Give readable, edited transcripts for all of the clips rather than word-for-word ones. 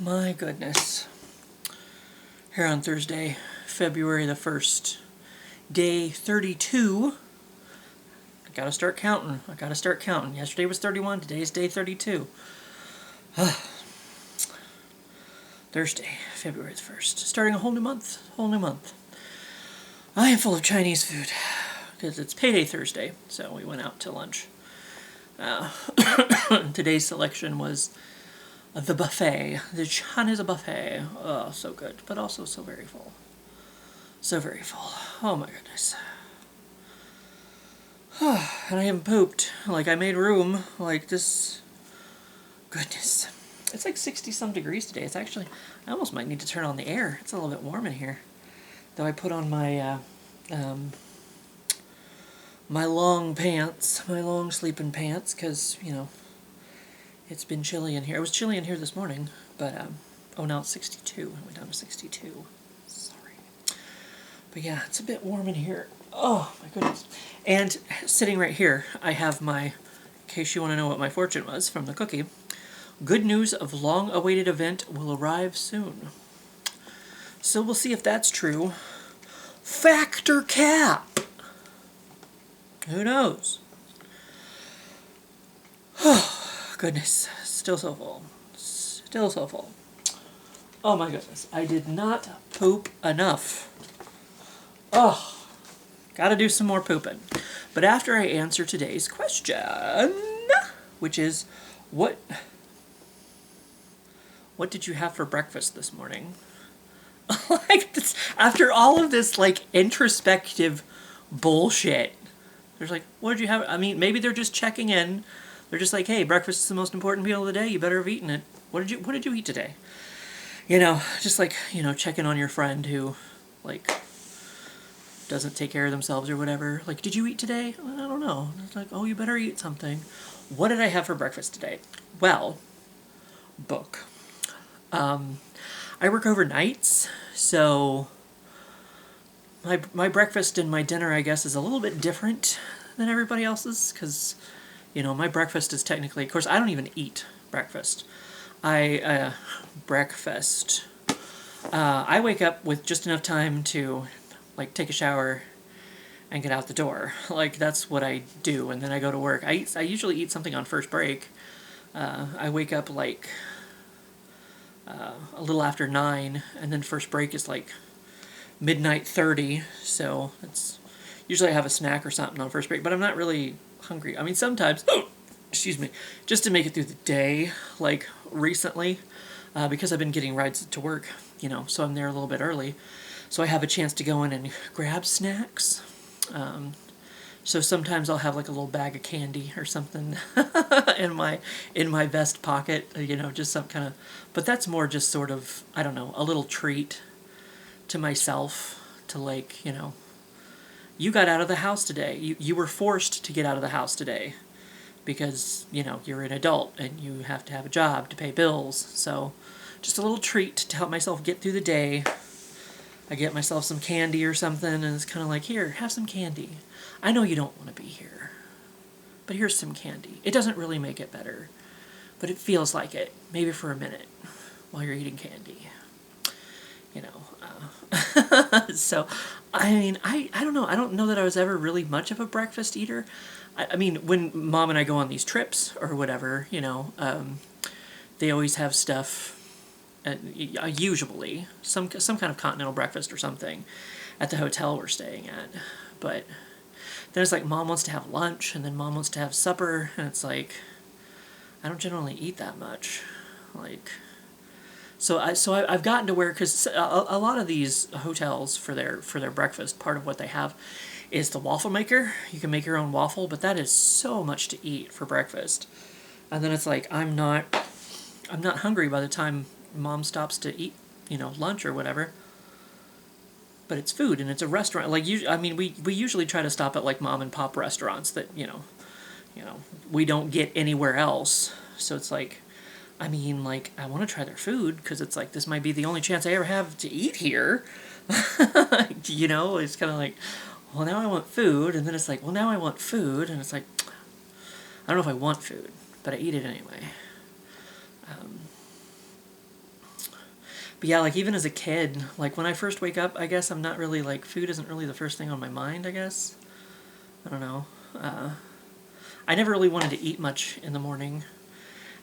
My goodness. Here on Thursday, February the 1st, day 32. I gotta start counting. Yesterday was 31, today's day 32. Thursday, February the 1st. Starting a whole new month. I am full of Chinese food because it's payday Thursday, so we went out to lunch. Today's selection was the buffet, the Chinese buffet. Oh, so good, but also so very full. Oh my goodness. And I haven't pooped. Like, I made room. Like, this. Goodness. It's like 60-some degrees today. It's actually, I almost might need to turn on the air. It's a little bit warm in here. Though I put on my, my long pants, my long sleeping pants, because, you know, it's been chilly in here. It was chilly in here this morning, but, oh, now it's 62. It went down to 62. Sorry. But yeah, it's a bit warm in here. Oh, my goodness. And sitting right here, I have my, in case you want to know what my fortune was from the cookie, good news of long-awaited event will arrive soon. So we'll see if that's true. Factor cap! Who knows? Oh, goodness. Still so full. Oh my goodness. I did not poop enough. Oh, gotta do some more pooping. But after I answer today's question, which is, what did you have for breakfast this morning? Like, this, after all of this, like, introspective bullshit, there's like, what did you have? I mean, maybe they're just checking in. They're just like, hey, breakfast is the most important meal of the day. You better have eaten it. What did you eat today? You know, just like, you know, checking on your friend who, like, doesn't take care of themselves or whatever. Like, did you eat today? I don't know. It's like, oh, you better eat something. What did I have for breakfast today? Well, book. I work overnights, so my breakfast and my dinner, I guess, is a little bit different than everybody else's, because, you know, my breakfast is technically, of course, I don't even eat breakfast. I wake up with just enough time to, like, take a shower and get out the door. Like, that's what I do, and then I go to work. I usually eat something on first break. I wake up, like, a little after 9, and then first break is like midnight 30, so it's usually I have a snack or something on first break, but I'm not really hungry. I mean, sometimes, excuse me, just to make it through the day, like recently, because I've been getting rides to work, you know, so I'm there a little bit early, so I have a chance to go in and grab snacks. So sometimes I'll have like a little bag of candy or something in my vest pocket, you know, just some kind of, but that's more just sort of, I don't know, a little treat to myself to, like, you know, you got out of the house today. You were forced to get out of the house today because, you know, you're an adult and you have to have a job to pay bills. So just a little treat to help myself get through the day. I get myself some candy or something, and it's kind of like, here, have some candy. I know you don't want to be here, but here's some candy. It doesn't really make it better, but it feels like it, maybe for a minute, while you're eating candy. You know, so, I mean, I don't know. I don't know that I was ever really much of a breakfast eater. I mean, when Mom and I go on these trips or whatever, you know, they always have stuff. Usually some kind of continental breakfast or something at the hotel we're staying at, but then it's like Mom wants to have lunch and then Mom wants to have supper, and it's like I don't generally eat that much, like, so I've gotten to where, because a lot of these hotels for their breakfast, part of what they have is the waffle maker. You can make your own waffle, but that is so much to eat for breakfast, and then it's like I'm not hungry by the time Mom stops to eat, you know, lunch or whatever. But it's food and it's a restaurant. Like, I mean, we usually try to stop at like mom and pop restaurants that, you know, we don't get anywhere else. So it's like, I mean, like, I want to try their food because it's like this might be the only chance I ever have to eat here. You know, it's kind of like, well, now I want food, and then it's like, well, now I want food, and it's like, I don't know if I want food, but I eat it anyway. But yeah, like even as a kid, like when I first wake up, I guess I'm not really like, food isn't really the first thing on my mind, I guess. I don't know. I never really wanted to eat much in the morning.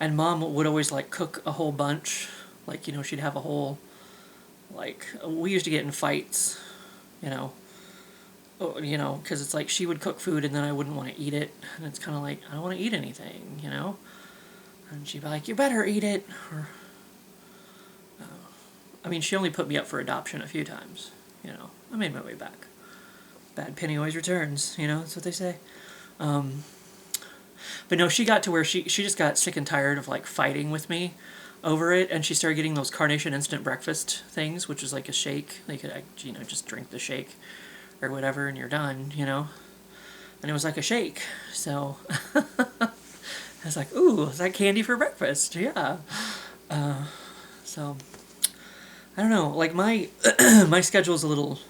And mom would always like cook a whole bunch. Like, she'd have a whole, like, we used to get in fights, you know. Because it's like she would cook food and then I wouldn't want to eat it. And it's kind of like, I don't want to eat anything, And she'd be like, you better eat it. Or, I mean, she only put me up for adoption a few times, I made my way back. Bad penny always returns, that's what they say. But no, she got to where she just got sick and tired of like fighting with me over it, and she started getting those Carnation instant breakfast things, which is like a shake. They could, just drink the shake or whatever, and you're done, And it was like a shake, so I was like, ooh, is that candy for breakfast? Yeah. So I don't know. Like my my schedule's a little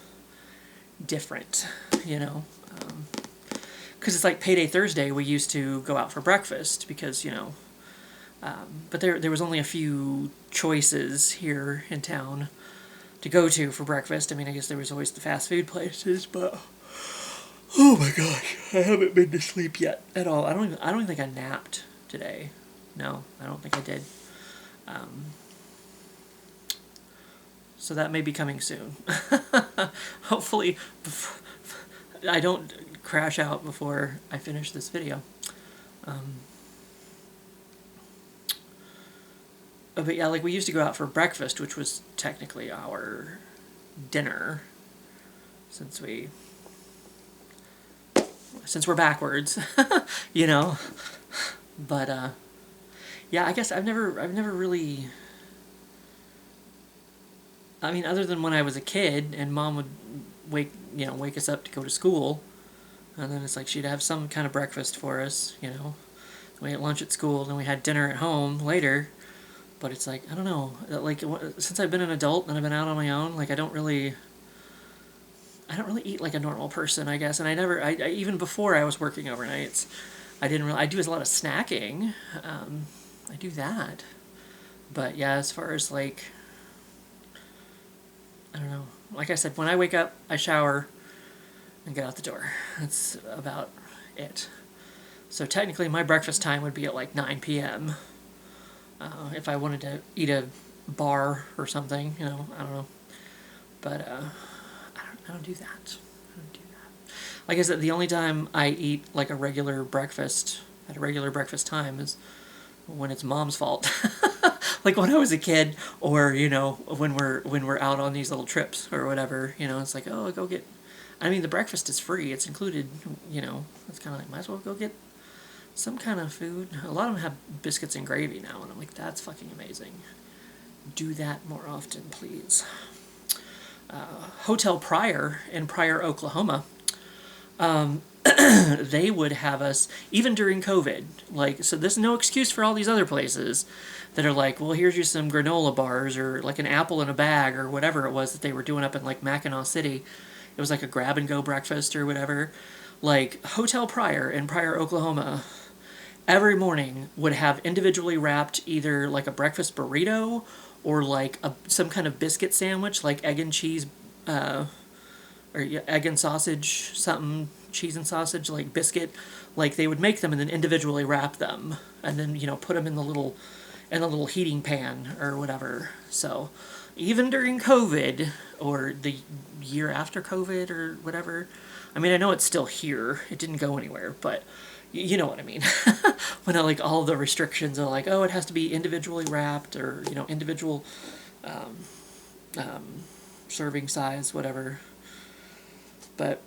different, because it's like payday Thursday. We used to go out for breakfast because but there was only a few choices here in town to go to for breakfast. I mean, I guess there was always the fast food places, but oh my gosh, I haven't been to sleep yet at all. I don't even think I napped today. No, I don't think I did. So that may be coming soon. Hopefully, I don't crash out before I finish this video. But yeah, like we used to go out for breakfast, which was technically our dinner, since we're backwards, But yeah, I guess I've never really. I mean, other than when I was a kid and mom would wake us up to go to school, and then it's like she'd have some kind of breakfast for us, We had lunch at school, then we had dinner at home later. But it's like, I don't know, like since I've been an adult and I've been out on my own, like I don't really eat like a normal person, I guess. And I even before I was working overnights, I do a lot of snacking. I do that. But yeah, as far as like, I don't know. Like I said, when I wake up, I shower and get out the door. That's about it. So technically my breakfast time would be at like 9 p.m. If I wanted to eat a bar or something, I don't know. But I don't do that. Like I said, the only time I eat like a regular breakfast at a regular breakfast time is when it's mom's fault. Like when I was a kid, or when we're out on these little trips or whatever, it's like, oh, go get. I mean, the breakfast is free; it's included. It's kind of like, might as well go get some kind of food. A lot of them have biscuits and gravy now, and I'm like, that's fucking amazing. Do that more often, please. Hotel Pryor in Pryor, Oklahoma. They would have us, even during COVID, like, so there's no excuse for all these other places that are like, well, here's you some granola bars, or like an apple in a bag, or whatever it was that they were doing up in like Mackinac City. It was like a grab-and-go breakfast or whatever. Like, Hotel Pryor in Pryor, Oklahoma, every morning would have individually wrapped either like a breakfast burrito or like some kind of biscuit sandwich, like egg and cheese, or egg and sausage, something, cheese and sausage, like biscuit. Like they would make them and then individually wrap them, and then put them in the little heating pan or whatever. So even during COVID or the year after COVID or whatever, I mean, I know it's still here, it didn't go anywhere, but you know what I mean. When like all the restrictions are like, oh, it has to be individually wrapped, or individual serving size, whatever. But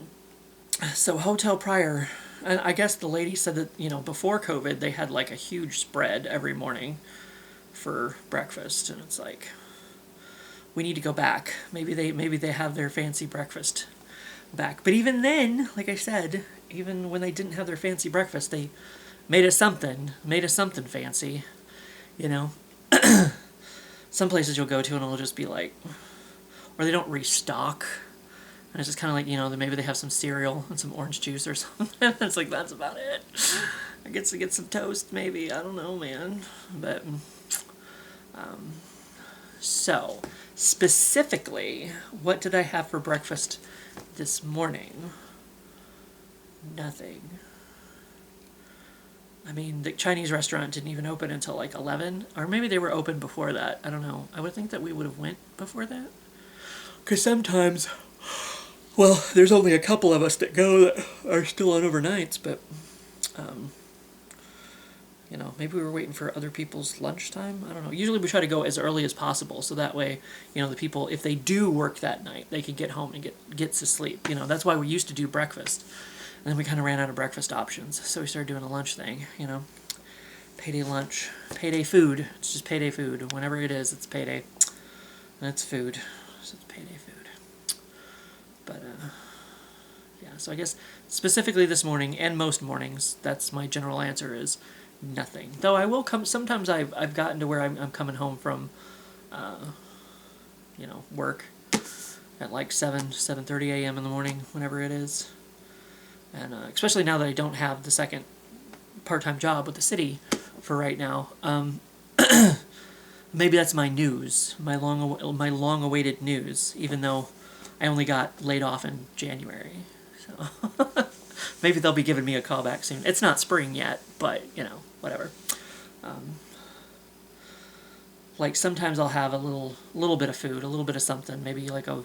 so Hotel Pryor, and I guess the lady said that before COVID they had like a huge spread every morning for breakfast, and it's like, we need to go back. Maybe they have their fancy breakfast back. But even then, like I said, even when they didn't have their fancy breakfast, they made us something fancy, Some places you'll go to and it'll just be like, or they don't restock, and it's just kind of like, maybe they have some cereal and some orange juice or something. It's like, that's about it. I get to get some toast, maybe. I don't know, man. But So, specifically, what did I have for breakfast this morning? Nothing. I mean, the Chinese restaurant didn't even open until like 11, or maybe they were open before that. I don't know. I would think that we would have went before that. Because sometimes, well, there's only a couple of us that go that are still on overnights, but, you know, maybe we were waiting for other people's lunchtime. I don't know. Usually we try to go as early as possible, so that way, you know, the people, if they do work that night, they can get home and get to sleep. You know, that's why we used to do breakfast. And then we kind of ran out of breakfast options, so we started doing a lunch thing, you know. Payday lunch. Payday food. It's just payday food. Whenever it is, it's payday. And it's food. So it's payday food. But, yeah, so I guess specifically this morning, and most mornings, that's my general answer is nothing. Though I will come, sometimes I've gotten to where I'm coming home from, you know, work at like 7:30 a.m. in the morning, whenever it is. And especially now that I don't have the second part-time job with the city for right now, maybe that's my news, my long-awaited news, even though I only got laid off in January. So maybe they'll be giving me a call back soon. It's not spring yet, but, you know, whatever. Like sometimes I'll have a little bit of food, a little bit of something, maybe like a,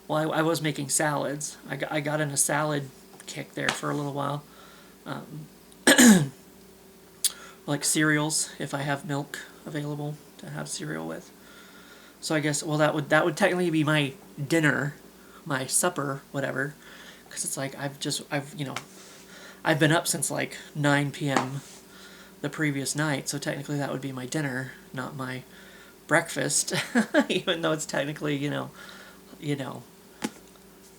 well, I was making salads. I got in a salad kick there for a little while. Like cereals, if I have milk available to have cereal with. So I guess, well, that would technically be my dinner, my supper, whatever, because it's like I've been up since like 9 p.m. the previous night, so technically that would be my dinner, not my breakfast, even though it's technically, you know,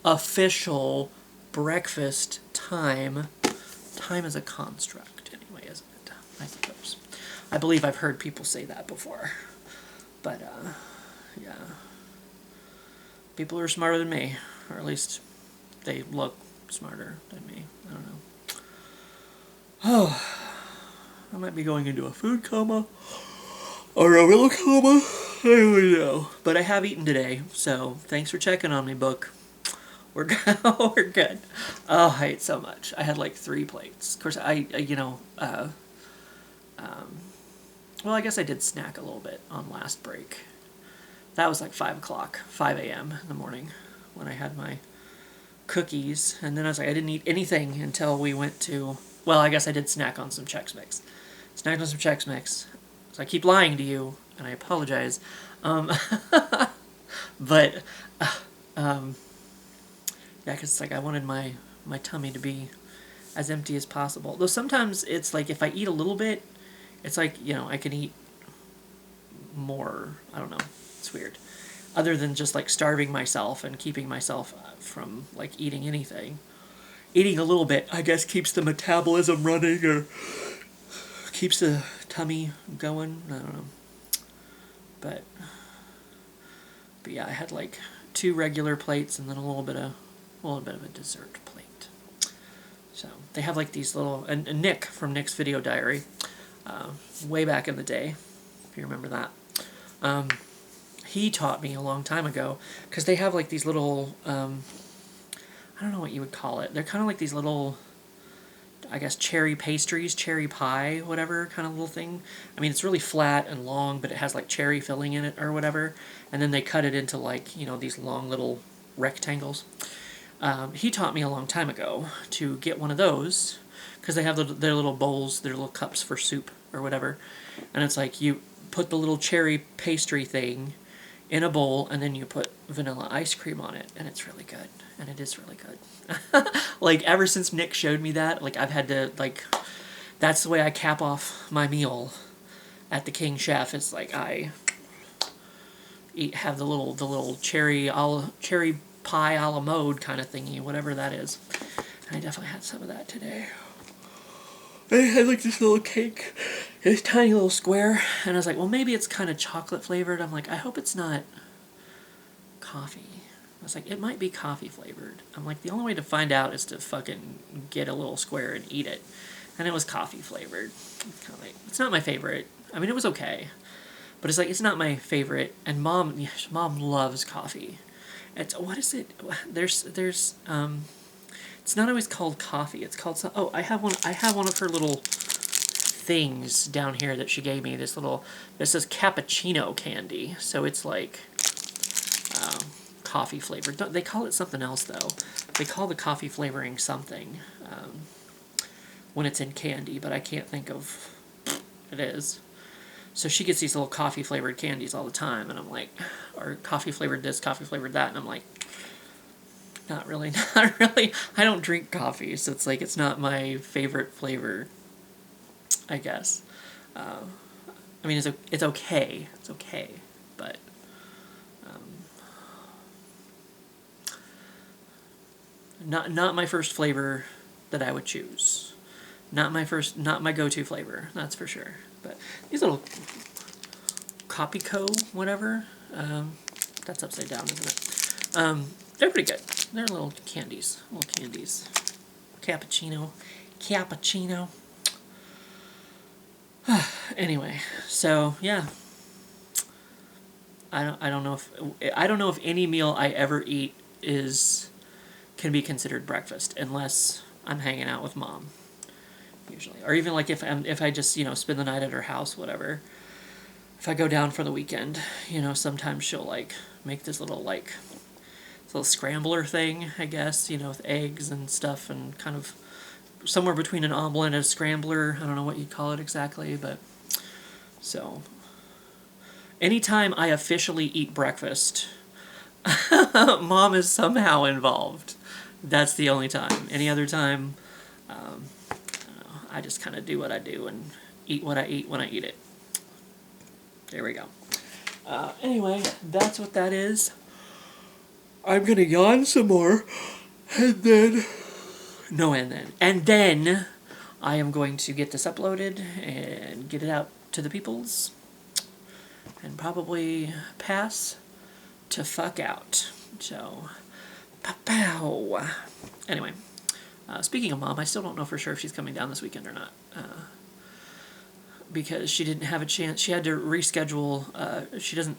official breakfast time. Time is a construct anyway, isn't it? I suppose. I believe I've heard people say that before. But, yeah. People are smarter than me. Or at least they look smarter than me. I don't know. Oh, I might be going into a food coma. Or a real coma. I don't know. But I have eaten today, so thanks for checking on me, book. We're good. We're good. Oh, I ate so much. I had like 3 plates. Of course, well, I guess I did snack a little bit on last break. That was like 5 o'clock, 5 a.m. in the morning when I had my cookies. And then I was like, I didn't eat anything until we went to, well, I guess I did snack on some Chex Mix. Snacked on some Chex Mix. So I keep lying to you, and I apologize. But, yeah, because it's like I wanted my tummy to be as empty as possible. Though sometimes it's like if I eat a little bit, it's like, you know, I can eat more. I don't know. It's weird. Other than just like starving myself and keeping myself from like eating anything. Eating a little bit, I guess, keeps the metabolism running or keeps the tummy going. I don't know. But yeah, I had like 2 regular plates and then a little bit of a dessert plate. So they have like these little, and Nick from Nick's Video Diary, way back in the day, if you remember that, he taught me a long time ago, because they have like these little, I don't know what you would call it. They're kind of like these little, I guess, cherry pastries, cherry pie, whatever kind of little thing. I mean, it's really flat and long, but it has like cherry filling in it or whatever. And then they cut it into like, you know, these long little rectangles. He taught me a long time ago to get one of those, because they have their little bowls, their little cups for soup or whatever. And it's like you put the little cherry pastry thing in a bowl, and then you put vanilla ice cream on it, and it's really good. And it is really good. Like, ever since Nick showed me that, like, I've had to, like, that's the way I cap off my meal at the King Chef. It's like I have the little cherry pie a la mode kind of thingy, whatever that is. And I definitely had some of that today. I had like this little cake, this tiny little square, and I was like, well, maybe it's kind of chocolate flavored. I'm like, I hope it's not coffee. I was like, it might be coffee flavored. I'm like, the only way to find out is to fucking get a little square and eat it. And it was coffee flavored. It's not my favorite. I mean, it was okay. But it's like, it's not my favorite. And mom loves coffee. What is it? There's it's not always called coffee. It's called some. Oh, I have one of her little things down here that she gave me. This says cappuccino candy. So it's like coffee flavored. They call it something else though. They call the coffee flavoring something when it's in candy, but I can't think of what it is. So she gets these little coffee flavored candies all the time, and I'm like, or coffee flavored this, coffee flavored that, and I'm like, not really. I don't drink coffee, so it's like, it's not my favorite flavor, I guess. I mean, it's okay. It's okay, but not my first flavor that I would choose. Not my go-to flavor, that's for sure. But these little Copico, whatever, that's upside down, isn't it? They're pretty good. They're little candies. Cappuccino. Anyway, so yeah. I don't know if any meal I ever eat can be considered breakfast unless I'm hanging out with mom. Usually, or even like if I just spend the night at her house, whatever. If I go down for the weekend, sometimes she'll like make this little scrambler thing, I guess, with eggs and stuff, and kind of somewhere between an omelet and a scrambler. I don't know what you'd call it exactly, but so anytime I officially eat breakfast, mom is somehow involved. That's the only time. Any other time, I just kind of do what I do and eat what I eat when I eat it. There we go. Anyway, that's what that is. I'm going to yawn some more. And then I am going to get this uploaded and get it out to the peoples. And probably pass to fuck out. So, pow. Anyway. Speaking of mom, I still don't know for sure if she's coming down this weekend or not. Because she didn't have a chance. She had to reschedule. She doesn't...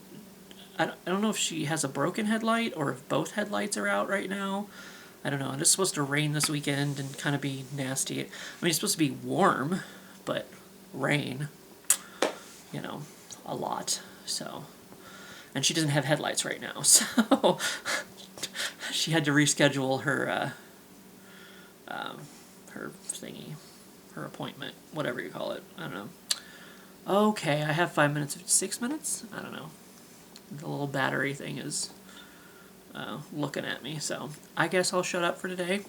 I don't know if she has a broken headlight or if both headlights are out right now. I don't know. And it's supposed to rain this weekend and kind of be nasty. I mean, it's supposed to be warm, but rain, a lot. So... And she doesn't have headlights right now, so... she had to reschedule her... her thingy, her appointment, whatever you call it. I don't know. Okay, I have 5 minutes, 6 minutes? I don't know. The little battery thing is looking at me, so I guess I'll shut up for today.